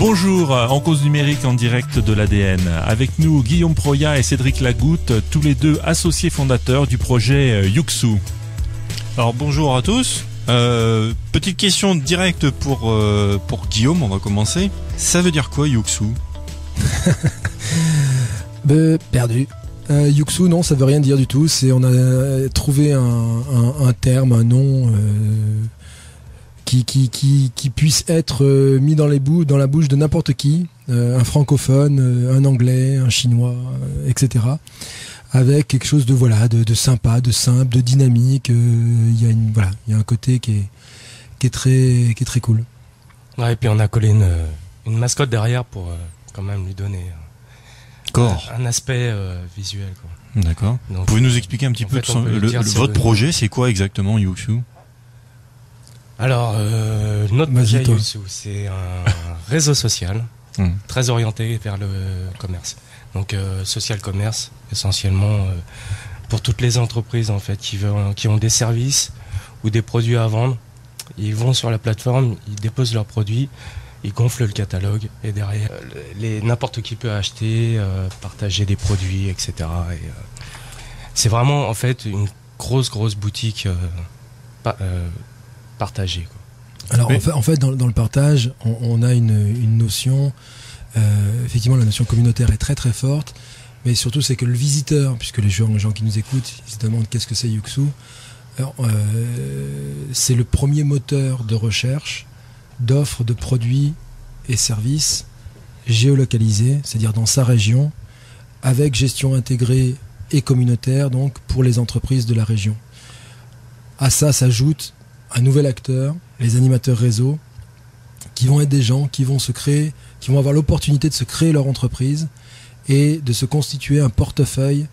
Bonjour, en cause numérique en direct de l'ADN. Avec nous Guillaume Proya et Cédric Lagoutte, tous les deux associés fondateurs du projet Yuxu. Alors bonjour à tous. Petite question directe pour Guillaume, on va commencer. Ça veut dire quoi Yuxu? Perdu. Yuxu, non, ça veut rien dire du tout. On a trouvé un terme, un nom qui puisse être mis dans la bouche de n'importe qui, un francophone, un anglais, un chinois, etc. Avec quelque chose de sympa, de simple, de dynamique. Il y a un côté qui est très cool. Ouais, et puis on a collé une mascotte derrière pour quand même lui donner un aspect visuel, quoi. D'accord. Donc, vous pouvez nous expliquer un petit peu votre projet, c'est quoi exactement Yuxu? Alors, notre projet Yuxu, c'est un réseau social très orienté vers le commerce. Donc, social commerce, essentiellement pour toutes les entreprises en fait qui ont des services ou des produits à vendre. Ils vont sur la plateforme, ils déposent leurs produits, ils gonflent le catalogue et derrière, n'importe qui peut acheter, partager des produits, etc. Et, c'est vraiment en fait une grosse boutique partagée, quoi. Alors en fait dans le partage, on a une notion, effectivement la notion communautaire est très forte, mais surtout c'est que le visiteur, puisque les gens qui nous écoutent, ils se demandent qu'est-ce que c'est Yuxu. Alors, c'est le premier moteur de recherche d'offres de produits et services géolocalisés, c'est-à-dire dans sa région, avec gestion intégrée et communautaire, donc pour les entreprises de la région. À ça s'ajoute un nouvel acteur, les animateurs réseau, qui vont être des gens qui vont avoir l'opportunité de se créer leur entreprise et de se constituer un portefeuille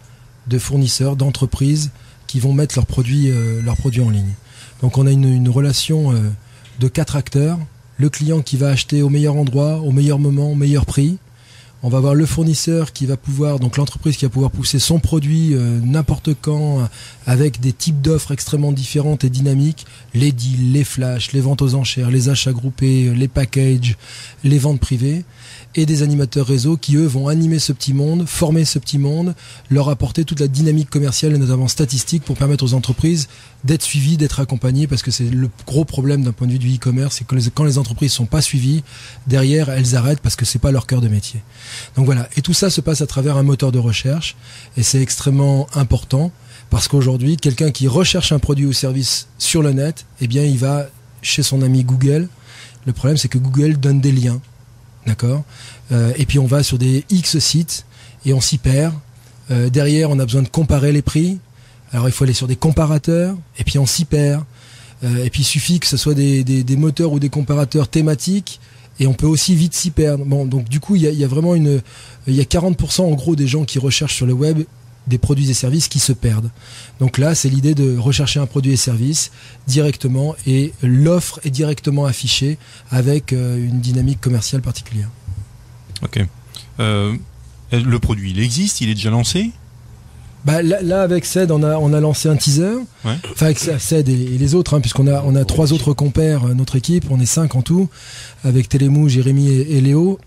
de fournisseurs, d'entreprises qui vont mettre leurs produits en ligne. Donc on a une relation de 4 acteurs. Le client qui va acheter au meilleur endroit, au meilleur moment, au meilleur prix. On va avoir le fournisseur qui va pouvoir, donc l'entreprise qui va pouvoir pousser son produit n'importe quand, avec des types d'offres extrêmement différentes et dynamiques, les deals, les flashs, les ventes aux enchères, les achats groupés, les packages, les ventes privées, et des animateurs réseau qui eux vont animer ce petit monde, former ce petit monde, leur apporter toute la dynamique commerciale et notamment statistique pour permettre aux entreprises d'être suivies, d'être accompagnées, parce que c'est le gros problème d'un point de vue du e-commerce, c'est que quand les entreprises sont pas suivies, derrière elles arrêtent parce que c'est pas leur cœur de métier. Donc voilà, et tout ça se passe à travers un moteur de recherche, et c'est extrêmement important parce qu'aujourd'hui, quelqu'un qui recherche un produit ou service sur le net, eh bien il va chez son ami Google. Le problème c'est que Google donne des liens. D'accord, et puis on va sur des X sites et on s'y perd. Derrière, on a besoin de comparer les prix. Alors il faut aller sur des comparateurs et puis on s'y perd. Et puis il suffit que ce soit des moteurs ou des comparateurs thématiques et on peut aussi vite s'y perdre. Bon, donc du coup il y a vraiment il y a 40% en gros des gens qui recherchent sur le web des produits et services qui se perdent. Donc là, c'est l'idée de rechercher un produit et service directement et l'offre est directement affichée avec une dynamique commerciale particulière. Ok. Le produit, il existe, il est déjà lancé? Là avec CED, on a lancé un teaser. Ouais. Enfin avec CED et les autres, puisqu'on a 3 autres compères, notre équipe, on est 5 en tout, avec Télémou, Jérémy et Léo.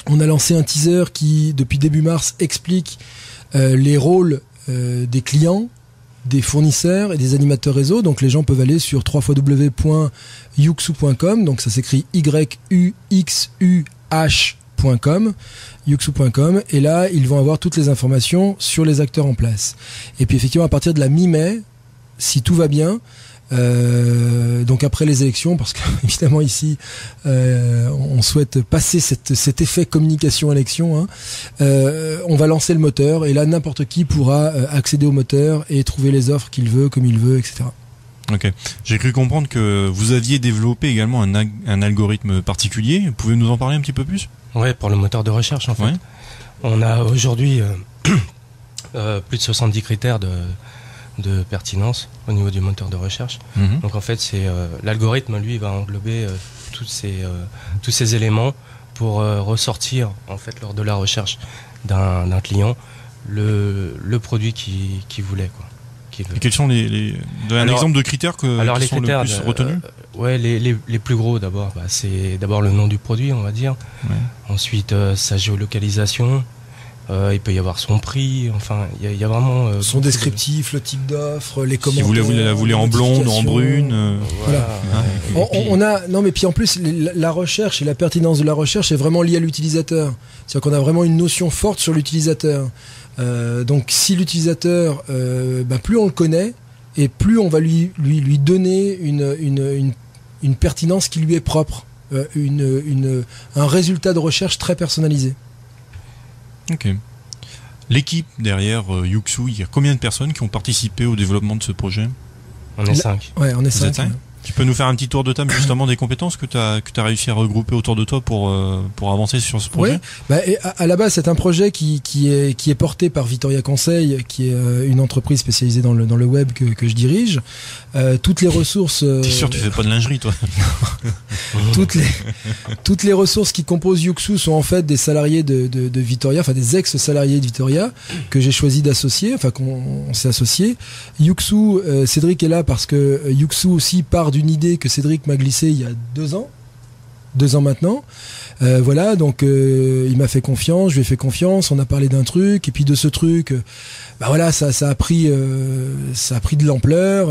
On a lancé un teaser qui, depuis début mars, explique les rôles des clients, des fournisseurs et des animateurs réseau. Donc les gens peuvent aller sur www.yuxu.com, donc ça s'écrit YUXUH.com, yuxu.com, et là ils vont avoir toutes les informations sur les acteurs en place. Et puis effectivement à partir de la mi-mai, si tout va bien, donc après les élections, parce qu'évidemment ici on souhaite passer cet effet communication élection, on va lancer le moteur et là n'importe qui pourra accéder au moteur et trouver les offres qu'il veut, comme il veut, etc. Ok. J'ai cru comprendre que vous aviez développé également un algorithme particulier. Vous pouvez nous en parler un petit peu plus? Ouais, pour le moteur de recherche en fait. Ouais. On a aujourd'hui plus de 70 critères de pertinence au niveau du moteur de recherche. Donc en fait, c'est l'algorithme, lui, va englober tous ces éléments pour ressortir en fait lors de la recherche d'un client le produit qu'il voulait, quoi. Et quels sont un exemple de critères qui sont le plus retenus? Ouais, les plus gros d'abord, c'est d'abord le nom du produit, on va dire. Ouais. Ensuite, sa géolocalisation. Il peut y avoir son prix, enfin, il y a vraiment son descriptif, le type d'offre, les commentaires. Si vous la voulez en blonde, en brune. Voilà. On a non mais puis en plus la recherche et la pertinence de la recherche est vraiment liée à l'utilisateur. C'est-à-dire qu'on a vraiment une notion forte sur l'utilisateur. Donc si l'utilisateur, plus on le connaît et plus on va lui donner une pertinence qui lui est propre, un résultat de recherche très personnalisé. Ok. L'équipe derrière Yuxu, il y a combien de personnes qui ont participé au développement de ce projet ? On est 5. Ouais, on est 5. Tu peux nous faire un petit tour de table justement des compétences que tu as réussi à regrouper autour de toi pour avancer sur ce projet ? Ouais. À la base, c'est un projet qui est porté par Vitoria Conseil, qui est une entreprise spécialisée dans le web que je dirige. Toutes les ressources. T'es sûr tu fais pas de lingerie, toi ? toutes les ressources qui composent Yuxu sont en fait des salariés de Vitoria, enfin des ex-salariés de Vitoria que j'ai choisi d'associer, enfin qu'on s'est associé. Yuxu, Cédric est là parce que Yuxu aussi part d'une idée que Cédric m'a glissée il y a 2 ans maintenant. Voilà, donc il m'a fait confiance, je lui ai fait confiance, on a parlé d'un truc, et puis de ce truc, ça a pris de l'ampleur.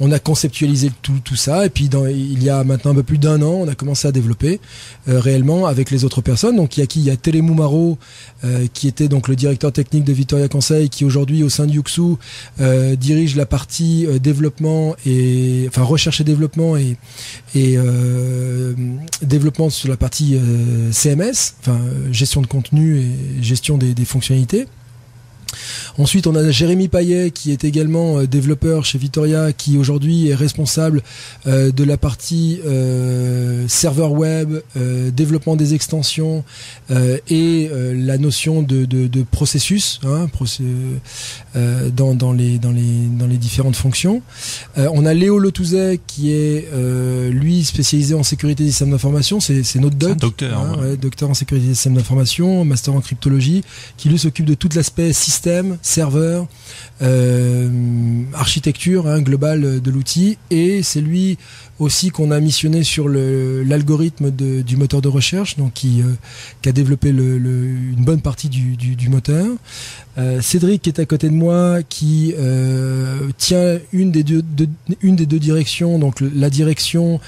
On a conceptualisé tout ça, et puis il y a maintenant un peu plus d'1 an, on a commencé à développer réellement avec les autres personnes. Donc il y a Télémou Marot, qui était donc le directeur technique de Vitoria Conseil, qui aujourd'hui au sein de Yuxu dirige la partie développement et enfin recherche et développement et développement sur la partie CMS, enfin gestion de contenu et gestion des fonctionnalités. Ensuite, on a Jérémy Payet qui est également développeur chez Vitoria, qui aujourd'hui est responsable de la partie serveur web, développement des extensions et la notion de processus dans les différentes fonctions. On a Léo Letouzet qui est lui spécialisé en sécurité des systèmes d'information, c'est notre docteur en sécurité des systèmes d'information, master en cryptologie, qui lui s'occupe de tout l'aspect système, serveur, architecture globale de l'outil, et c'est lui aussi qu'on a missionné sur l'algorithme du moteur de recherche, donc qui a développé une bonne partie du moteur. Cédric qui est à côté de moi, qui tient une des deux directions, donc la direction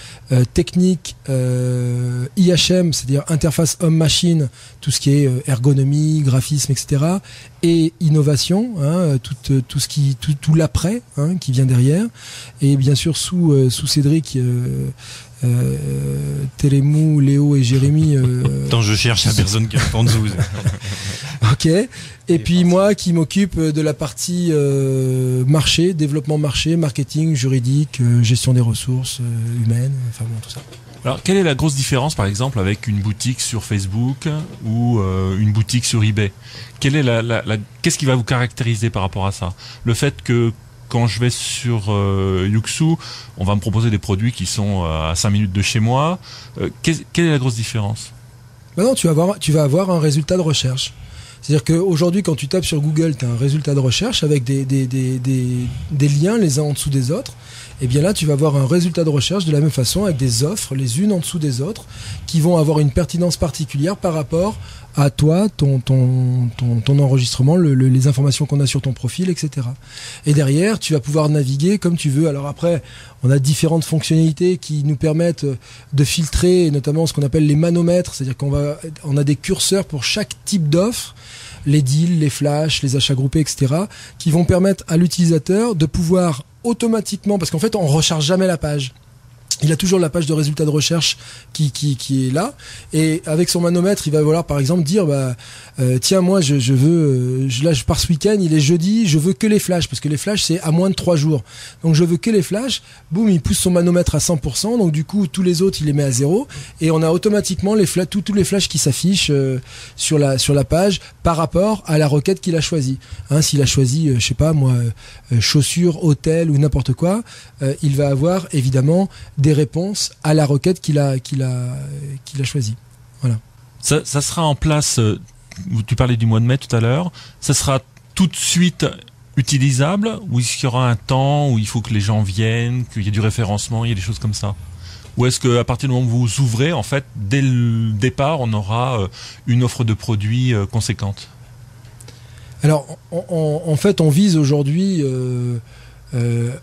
technique IHM, c'est-à-dire interface homme-machine, tout ce qui est ergonomie, graphisme, etc., et innovation, tout l'après qui vient derrière, et bien sûr sous Cédric. Télémou, Léo et Jérémy. Attends, je cherche la personne qui est en dessous. Ok. Et puis moi qui m'occupe de la partie marché, développement marché, marketing, juridique, gestion des ressources humaines, enfin bon, tout ça. Alors, quelle est la grosse différence, par exemple, avec une boutique sur Facebook ou une boutique sur eBay ? Qu'est-ce qui va vous caractériser par rapport à ça ? Le fait que quand je vais sur Yuxu, on va me proposer des produits qui sont à 5 minutes de chez moi. Quelle est la grosse différence ? Non, tu vas avoir un résultat de recherche. C'est-à-dire qu'aujourd'hui, quand tu tapes sur Google, tu as un résultat de recherche avec des liens les uns en dessous des autres. Et bien là, tu vas avoir un résultat de recherche de la même façon avec des offres les unes en dessous des autres qui vont avoir une pertinence particulière par rapport à toi, ton enregistrement, les informations qu'on a sur ton profil, etc. Et derrière, tu vas pouvoir naviguer comme tu veux. Alors après, on a différentes fonctionnalités qui nous permettent de filtrer, notamment ce qu'on appelle les manomètres, c'est-à-dire on a des curseurs pour chaque type d'offre, les deals, les flashs, les achats groupés, etc., qui vont permettre à l'utilisateur de pouvoir automatiquement, parce qu'en fait, on recharge jamais la page. Il a toujours la page de résultats de recherche qui est là, et avec son manomètre, il va vouloir par exemple dire tiens, moi je veux là je pars ce week-end, il est jeudi, je veux que les flashs, parce que les flashs c'est à moins de 3 jours, donc je veux que les flashs. Boum, il pousse son manomètre à 100%, donc du coup tous les autres il les met à 0, et on a automatiquement tous les flashs qui s'affichent sur la page par rapport à la requête qu'il a choisie. S'il a choisi je sais pas moi chaussures, hôtel ou n'importe quoi, il va avoir évidemment des réponses à la requête qu'il a choisie. Voilà. Ça sera en place. Tu parlais du mois de mai tout à l'heure. Ça sera tout de suite utilisable, ou est-ce qu'il y aura un temps où il faut que les gens viennent, qu'il y ait du référencement, il y a des choses comme ça? Ou est-ce qu'à partir du moment où vous ouvrez, en fait, dès le départ, on aura une offre de produits conséquente? Alors, en fait, on vise aujourd'hui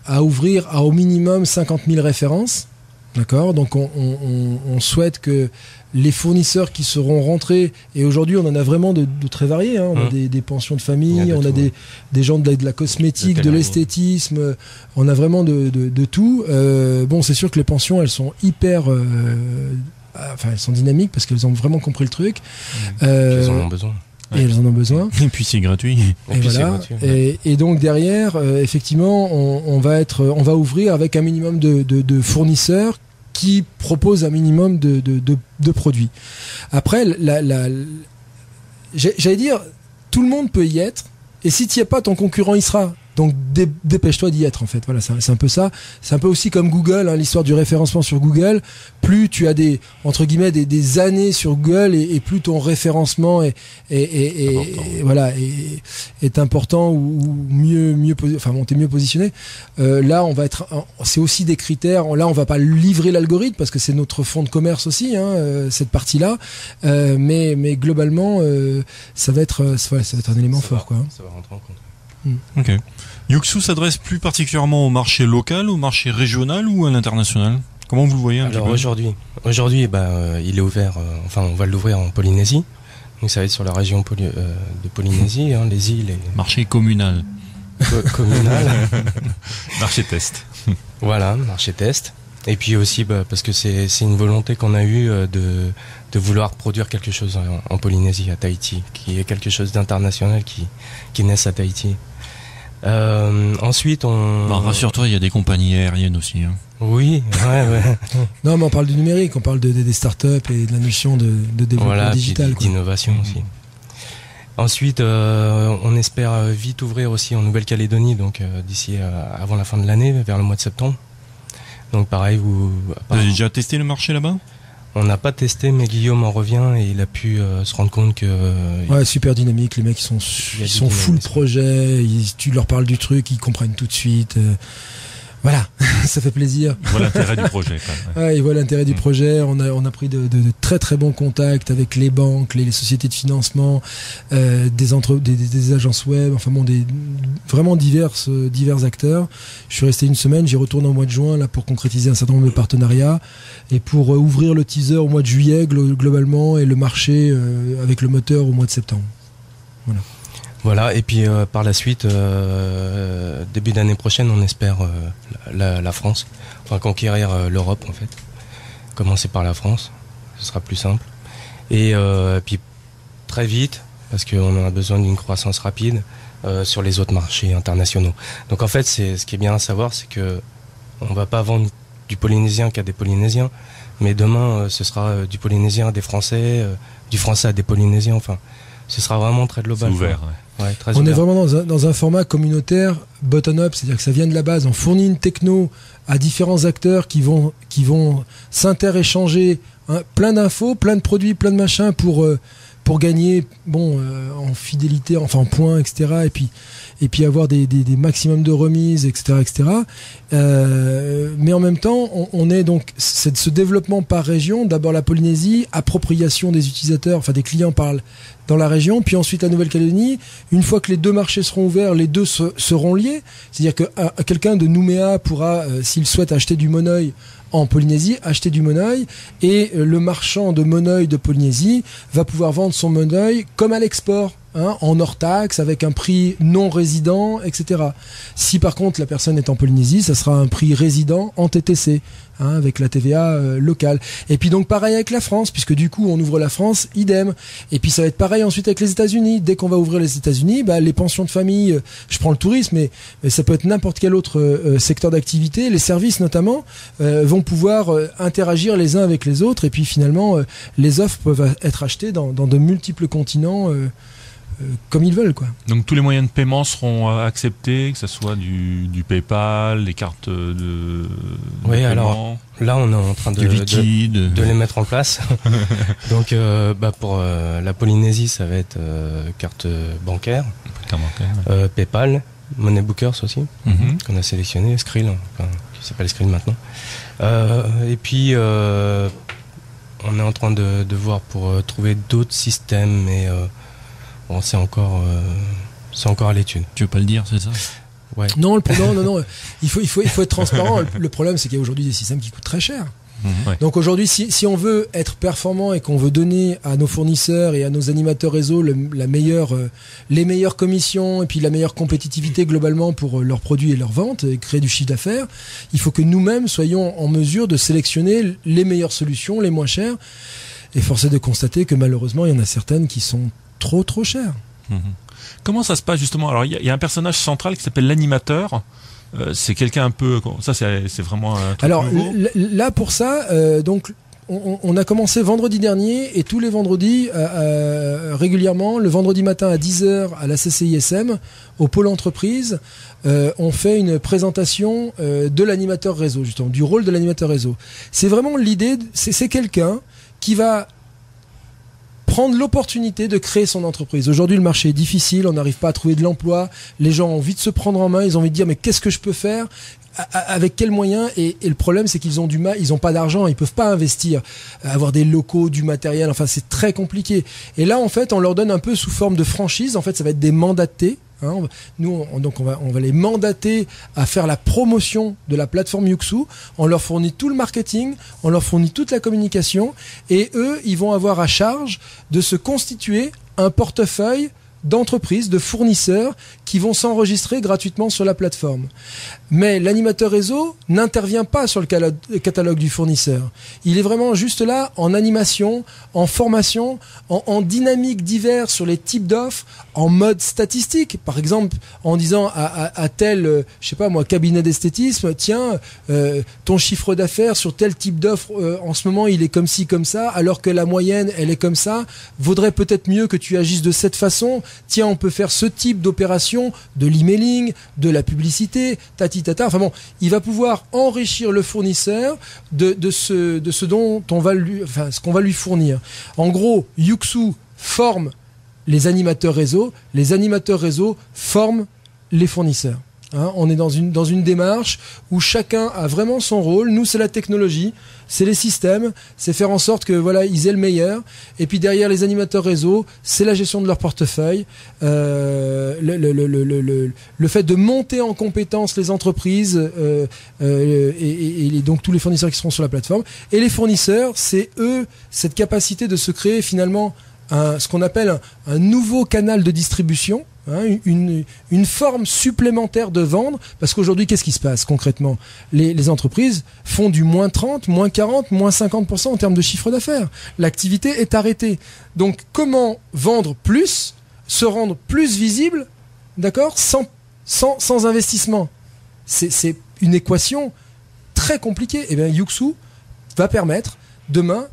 à ouvrir à au minimum 50 000 références. D'accord ? Donc, on souhaite que les fournisseurs qui seront rentrés, et aujourd'hui on en a vraiment de très variés, hein. On a des pensions de famille, on a des gens de la cosmétique, de l'esthétisme, on a vraiment de tout. Bon, c'est sûr que les pensions, elles sont hyper... elles sont dynamiques parce qu'elles ont vraiment compris le truc. Elles en ont besoin. Et elles en ont besoin. Et puis c'est gratuit. Et voilà. Et donc derrière, effectivement, on va ouvrir avec un minimum de fournisseurs qui proposent un minimum de produits. Après, j'allais dire, tout le monde peut y être, et si tu n'y es pas, ton concurrent y sera. Donc dépêche-toi d'y être, en fait. Voilà, c'est un peu ça. C'est un peu aussi comme Google, hein, l'histoire du référencement sur Google. Plus tu as des années sur Google, et plus ton référencement est important, ou t'es mieux positionné. Là, c'est aussi des critères. Là, on va pas livrer l'algorithme parce que c'est notre fonds de commerce aussi, hein, cette partie-là. Mais globalement, ça va être un élément fort, quoi. Ça va rentrer en compte. Ok. Yuxu s'adresse plus particulièrement au marché local, au marché régional ou à l'international? Comment vous le voyez un petit peu? Aujourd'hui, il est ouvert. On va l'ouvrir en Polynésie. Donc ça va être sur la région de Polynésie, hein, les îles. Marché communal. Communal. Marché test. Voilà, marché test. Et puis aussi, parce que c'est une volonté qu'on a eue de vouloir produire quelque chose en Polynésie, à Tahiti, qui est quelque chose d'international qui naisse à Tahiti. Ensuite, rassure-toi, il y a des compagnies aériennes aussi. Hein. Oui, ouais. Non, mais on parle du numérique, on parle des startups et de la notion de développement digital. D'innovation aussi. Ensuite, on espère vite ouvrir aussi en Nouvelle-Calédonie, donc d'ici avant la fin de l'année, vers le mois de septembre. Donc pareil, vous avez déjà testé le marché là-bas? On n'a pas testé, mais Guillaume en revient et il a pu se rendre compte que... Ouais, super dynamique, les mecs ils sont full projet, tu leur parles du truc, ils comprennent tout de suite. Voilà, ça fait plaisir. Ils voient l'intérêt du projet, quand même. Ouais, ils voient l'intérêt du projet. On a pris de très très bons contacts avec les banques, les sociétés de financement, des agences web, vraiment divers acteurs. Je suis resté une semaine, j'y retourne au mois de juin là pour concrétiser un certain nombre de partenariats et pour ouvrir le teaser au mois de juillet globalement, et le marché avec le moteur au mois de septembre. Voilà, et puis par la suite, début d'année prochaine, on espère la France, conquérir l'Europe en fait. Commencer par la France, ce sera plus simple. Et puis très vite, parce qu'on a besoin d'une croissance rapide sur les autres marchés internationaux. Donc en fait, ce qui est bien à savoir, c'est que on va pas vendre du polynésien qu'à des Polynésiens, mais demain, ce sera du polynésien à des Français, du français à des Polynésiens, ce sera vraiment très global. C'est ouvert, ouais, très on ouvert. est vraiment dans un format communautaire bottom-up, c'est-à-dire que ça vient de la base. On fournit une techno à différents acteurs qui vont s'inter-échanger, hein, plein d'infos, plein de produits, plein de machins pour gagner en fidélité, en points, etc. Et puis avoir des maximums de remises, etc. Mais en même temps, on est donc ce développement par région. D'abord la Polynésie, appropriation des utilisateurs, des clients dans la région, puis ensuite la Nouvelle-Calédonie. Une fois que les deux marchés seront ouverts, les deux seront liés. C'est-à-dire que quelqu'un de Nouméa pourra, s'il souhaite acheter du monoeil en Polynésie, acheter du monoeil, et le marchand de monoeil de Polynésie va pouvoir vendre son monoeil comme à l'export, hein, en hors taxe, avec un prix non résident, etc. Si par contre la personne est en Polynésie, ça sera un prix résident en TTC, hein, avec la TVA locale. Et puis donc pareil avec la France, puisque du coup on ouvre la France, idem. Et puis ça va être pareil ensuite avec les États-Unis. Dès qu'on va ouvrir les États-Unis, les pensions de famille, je prends le tourisme, mais ça peut être n'importe quel autre secteur d'activité, les services notamment, vont pouvoir interagir les uns avec les autres, et puis finalement les offres peuvent être achetées dans de multiples continents comme ils veulent, quoi. Donc tous les moyens de paiement seront acceptés, que ce soit du PayPal, les cartes de oui, paiement. Alors là on est en train de les mettre en place. Donc pour la Polynésie, ça va être carte bancaire, PayPal, Money Bookers aussi, qu'on a sélectionné, Skrill, enfin, qui s'appelle Skrill maintenant. Et puis, on est en train de voir pour trouver d'autres systèmes, mais bon, c'est encore à l'étude. Tu veux pas le dire, c'est ça? Ouais. Non, non. Il faut être transparent. Le problème, c'est qu'il y a aujourd'hui des systèmes qui coûtent très cher. Ouais. Donc aujourd'hui, si on veut être performant et qu'on veut donner à nos fournisseurs et à nos animateurs réseau les meilleures commissions et puis la meilleure compétitivité globalement pour leurs produits et leurs ventes et créer du chiffre d'affaires, il faut que nous-mêmes soyons en mesure de sélectionner les meilleures solutions, les moins chères. Et force est de constater que malheureusement, il y en a certaines qui sont trop chères. Comment ça se passe justement? Alors il y a un personnage central qui s'appelle l'animateur. C'est quelqu'un un peu, ça c'est vraiment un truc alors nouveau. Là pour ça, donc on a commencé vendredi dernier et tous les vendredis régulièrement, le vendredi matin à 10h à la CCISM au pôle entreprise, on fait une présentation de l'animateur réseau, justement du rôle de l'animateur réseau. C'est vraiment l'idée, c'est quelqu'un qui va prendre l'opportunité de créer son entreprise. Aujourd'hui, le marché est difficile, on n'arrive pas à trouver de l'emploi, les gens ont envie de se prendre en main, ils ont envie de dire mais qu'est-ce que je peux faire, avec quels moyens, et le problème c'est qu'ils ont du mal, ils ont pas d'argent, ils peuvent pas investir, avoir des locaux, du matériel, enfin c'est très compliqué. Et là en fait, on leur donne un peu sous forme de franchise, en fait ça va être des mandatés. Nous, on va les mandater à faire la promotion de la plateforme Yuxu. On leur fournit tout le marketing, on leur fournit toute la communication, et eux, ils vont avoir à charge de se constituer un portefeuille d'entreprises, de fournisseurs qui vont s'enregistrer gratuitement sur la plateforme. Mais l'animateur réseau n'intervient pas sur le catalogue du fournisseur. Il est vraiment juste là en animation, en formation, en dynamique diverse sur les types d'offres, en mode statistique. Par exemple, en disant à tel, je sais pas moi, cabinet d'esthétisme, tiens, ton chiffre d'affaires sur tel type d'offre, en ce moment, il est comme ci, comme ça, alors que la moyenne, elle est comme ça. Vaudrait peut-être mieux que tu agisses de cette façon. Tiens, on peut faire ce type d'opération, de l'emailing, de la publicité, tata. Enfin bon, il va pouvoir enrichir le fournisseur de ce dont on va ce qu'on va lui fournir. En gros, Yuxu forme les animateurs réseau forment les fournisseurs. On est dans une démarche où chacun a vraiment son rôle. Nous, c'est la technologie, c'est les systèmes, c'est faire en sorte que voilà, ils aient le meilleur. Et puis derrière les animateurs réseau, c'est la gestion de leur portefeuille, le fait de monter en compétence les entreprises et donc tous les fournisseurs qui seront sur la plateforme. Et les fournisseurs, c'est eux cette capacité de se créer finalement ce qu'on appelle un nouveau canal de distribution. Une forme supplémentaire de vendre, parce qu'aujourd'hui qu'est-ce qui se passe concrètement? Les entreprises font du moins 30, moins 40, moins 50% en termes de chiffre d'affaires. L'activité est arrêtée. Donc comment vendre plus, se rendre plus visible, d'accord, sans investissement? C'est une équation très compliquée. Et bien Yuxu va permettre demain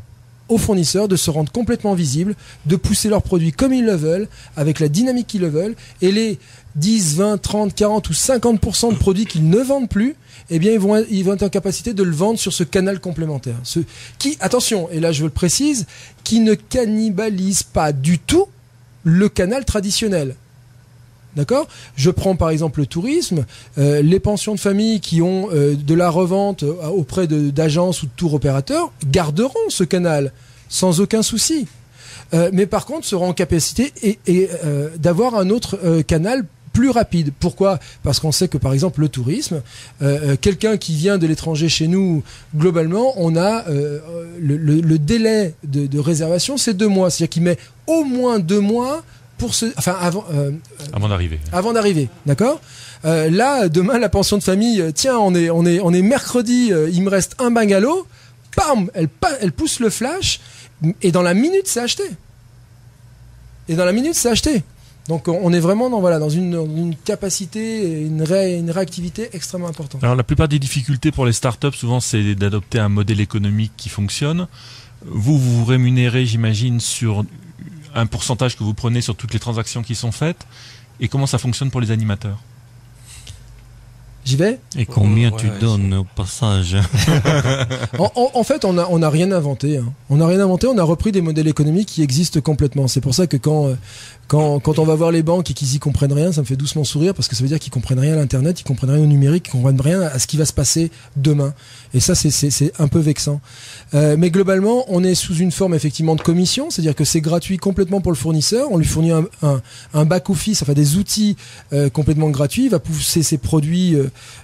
aux fournisseurs de se rendre complètement visibles, de pousser leurs produits comme ils le veulent, avec la dynamique qu'ils le veulent, et les 10, 20, 30, 40 ou 50% de produits qu'ils ne vendent plus, eh bien ils vont être en capacité de le vendre sur ce canal complémentaire. Qui, attention, et là je le précise, qui ne cannibalise pas du tout le canal traditionnel. D'accord ? Je prends par exemple le tourisme, les pensions de famille qui ont de la revente auprès d'agences ou de tour opérateurs garderont ce canal sans aucun souci. Mais par contre seront en capacité d'avoir un autre canal plus rapide. Pourquoi ? Parce qu'on sait que par exemple le tourisme, quelqu'un qui vient de l'étranger chez nous, globalement, on a le délai de réservation, c'est 2 mois. C'est-à-dire qu'il met au moins 2 mois avant d'arriver, d'accord. Là, demain, la pension de famille, tiens, on est mercredi, il me reste un bungalow, bam, elle pousse le flash, et dans la minute, c'est acheté. Donc, on est vraiment dans une capacité, une réactivité extrêmement importante. Alors, la plupart des difficultés pour les startups, souvent, c'est d'adopter un modèle économique qui fonctionne. Vous rémunérez, j'imagine, sur un pourcentage que vous prenez sur toutes les transactions qui sont faites, et comment ça fonctionne pour les animateurs? J'y vais. Et combien tu donnes au passage? En fait, on a rien inventé. Hein. On n'a rien inventé. On a repris des modèles économiques qui existent complètement. C'est pour ça que quand on va voir les banques et qu'ils y comprennent rien, ça me fait doucement sourire parce que ça veut dire qu'ils comprennent rien à l'internet, ils comprennent rien au numérique, ils comprennent rien à ce qui va se passer demain. Et ça, c'est un peu vexant. Mais globalement, on est sous une forme effectivement de commission, c'est-à-dire que c'est gratuit complètement pour le fournisseur. On lui fournit un back-office, enfin des outils complètement gratuits. Il va pousser ses produits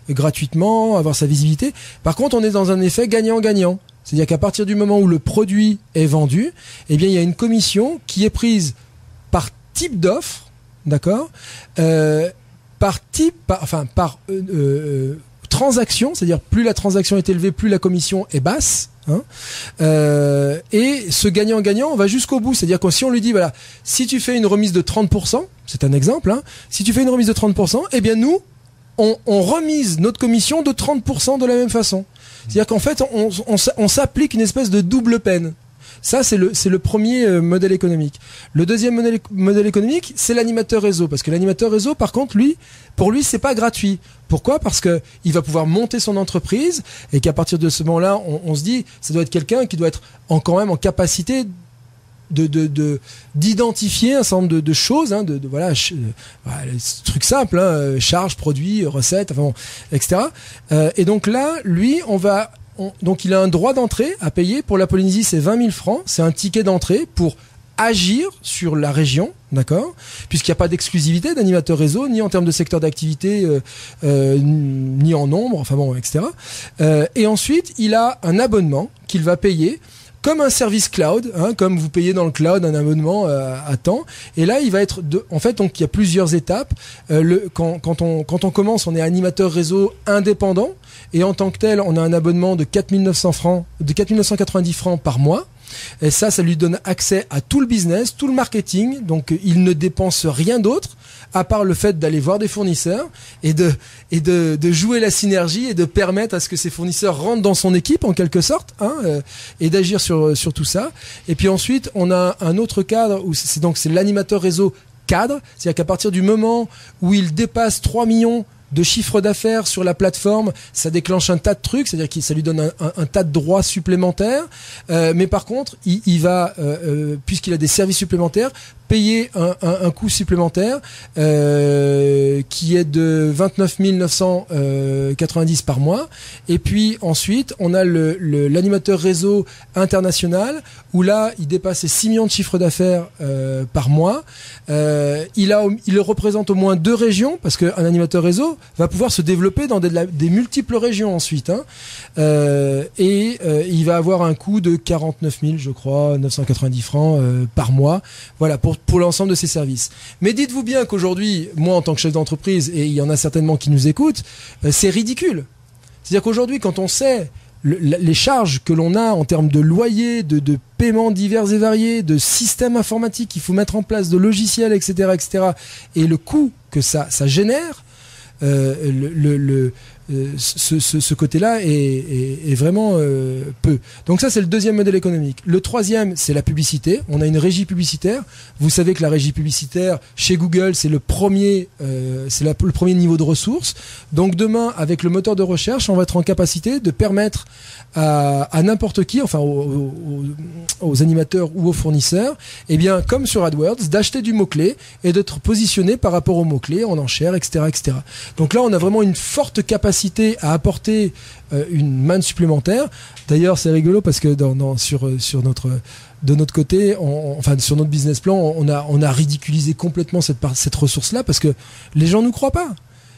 gratuitement, avoir sa visibilité. Par contre, on est dans un effet gagnant-gagnant. C'est-à-dire qu'à partir du moment où le produit est vendu, eh bien, il y a une commission qui est prise par type d'offre, d'accord, par transaction, c'est-à-dire plus la transaction est élevée, plus la commission est basse. Hein, et ce gagnant-gagnant, on va jusqu'au bout. C'est-à-dire que si on lui dit, voilà, si tu fais une remise de 30%, c'est un exemple, hein, si tu fais une remise de 30%, eh bien nous, on remise notre commission de 30% de la même façon. C'est-à-dire qu'en fait, on s'applique une espèce de double peine. Ça, c'est le premier modèle économique. Le deuxième modèle économique, c'est l'animateur réseau. Parce que l'animateur réseau, par contre, pour lui, c'est pas gratuit. Pourquoi ? Parce que il va pouvoir monter son entreprise et qu'à partir de ce moment-là, on se dit, ça doit être quelqu'un qui doit être quand même en capacité d'identifier un certain nombre de choses, hein, voilà, trucs simples, hein, charges, produits, recettes, enfin bon, etc. Et donc là, lui, donc il a un droit d'entrée à payer. Pour la Polynésie, c'est 20 000 francs. C'est un ticket d'entrée pour agir sur la région, d'accord, puisqu'il n'y a pas d'exclusivité d'animateur réseau, ni en termes de secteur d'activité, ni en nombre, enfin bon, etc. Et ensuite, il a un abonnement qu'il va payer comme un service cloud, hein, comme vous payez dans le cloud un abonnement à temps. Et là, il va être en fait, donc il y a plusieurs étapes. Quand on commence, on est animateur réseau indépendant et en tant que tel, on a un abonnement de 4 990 francs par mois. Et ça lui donne accès à tout le business, tout le marketing. Donc, il ne dépense rien d'autre à part le fait d'aller voir des fournisseurs et de jouer la synergie et de permettre à ce que ces fournisseurs rentrent dans son équipe en quelque sorte, hein, et d'agir sur tout ça. Et puis ensuite, on a un autre cadre où c'est l'animateur réseau cadre, c'est-à-dire qu'à partir du moment où il dépasse 3 millions de chiffre d'affaires sur la plateforme, ça déclenche un tas de trucs, c'est-à-dire que ça lui donne un tas de droits supplémentaires, mais par contre, il va, puisqu'il a des services supplémentaires, payer un coût supplémentaire qui est de 29 990 par mois. Et puis ensuite, on a l'animateur réseau international où là, il dépasse les 6 millions de chiffre d'affaires par mois. Il représente au moins 2 régions parce qu'un animateur réseau va pouvoir se développer dans des multiples régions ensuite. Hein. Il va avoir un coût de 49 000, je crois, 990 francs par mois. Voilà, pour l'ensemble de ces services. Mais dites-vous bien qu'aujourd'hui, moi en tant que chef d'entreprise, et il y en a certainement qui nous écoutent, c'est ridicule. C'est-à-dire qu'aujourd'hui, quand on sait les charges que l'on a en termes de loyer, de paiements divers et variés, de systèmes informatiques qu'il faut mettre en place, de logiciels, etc., etc., et le coût que ça génère, ce côté-là est vraiment peu. Donc ça, c'est le deuxième modèle économique. Le troisième, c'est la publicité. On a une régie publicitaire. Vous savez que la régie publicitaire, chez Google, c'est le premier niveau de ressources. Donc demain, avec le moteur de recherche, on va être en capacité de permettre à n'importe qui, enfin aux animateurs ou aux fournisseurs, eh bien, comme sur AdWords, d'acheter du mot-clé et d'être positionné par rapport au mot-clé en enchère, etc., etc. Donc là, on a vraiment une forte capacité à apporter une manne supplémentaire. D'ailleurs, c'est rigolo parce que de notre côté, sur notre business plan, on a ridiculisé complètement cette ressource-là parce que les gens nous croient pas.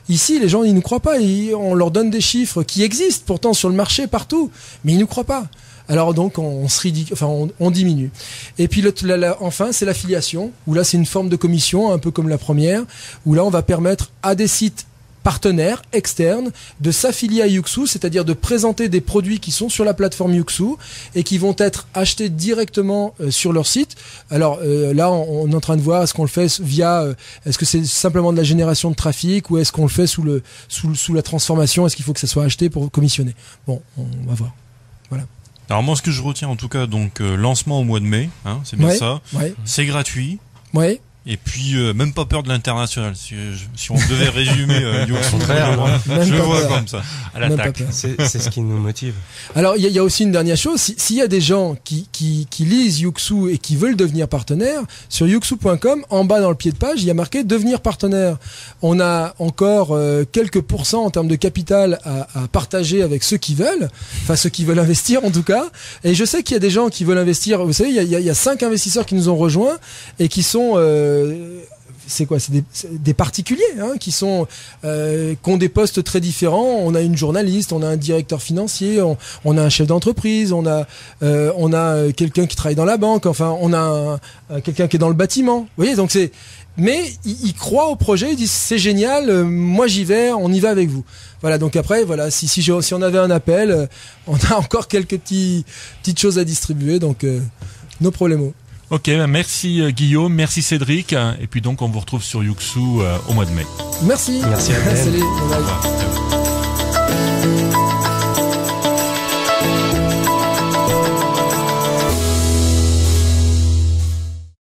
Ici, les gens, ils nous croient pas. On leur donne des chiffres qui existent pourtant sur le marché partout, mais ils nous croient pas. Alors donc, on diminue. Et puis enfin, c'est l'affiliation, où là, c'est une forme de commission, un peu comme la première, où là, on va permettre à des sites partenaires externes de s'affilier à Yuxu, c'est-à-dire de présenter des produits qui sont sur la plateforme Yuxu et qui vont être achetés directement sur leur site. Alors là, on est en train de voir, est-ce qu'on le fait via, est-ce que c'est simplement de la génération de trafic ou est-ce qu'on le fait sous la transformation, est-ce qu'il faut que ça soit acheté pour commissionner? Bon, on va voir. Voilà. Alors moi, ce que je retiens en tout cas, donc lancement au mois de mai, hein, c'est bien ça. Ouais. C'est gratuit. Ouais. Et puis même pas peur de l'international. Si on devait résumer Yuxu, je le vois comme ça. À l'attaque. C'est ce qui nous motive. Alors il y a aussi une dernière chose. S'il y a des gens qui lisent Yuxu et qui veulent devenir partenaires, sur yuxu.com, en bas dans le pied de page, il y a marqué devenir partenaire. On a encore quelques pourcents en termes de capital à partager avec ceux qui veulent, enfin ceux qui veulent investir en tout cas. Et je sais qu'il y a des gens qui veulent investir. Vous savez, il y a 5 investisseurs qui nous ont rejoints et qui sont c'est des particuliers qui sont qui ont des postes très différents. On a une journaliste, on a un directeur financier, on a un chef d'entreprise, on a quelqu'un qui travaille dans la banque, enfin on a quelqu'un qui est dans le bâtiment. Vous voyez, donc mais ils croient au projet, ils disent c'est génial, moi j'y vais, on y va avec vous. Voilà, donc après si on avait un appel, on a encore quelques petites choses à distribuer, donc no problemo. Ok, merci Guillaume, merci Cédric, et puis donc on vous retrouve sur Yuxu au mois de mai. Merci. Merci à vous. Salut. Bye bye.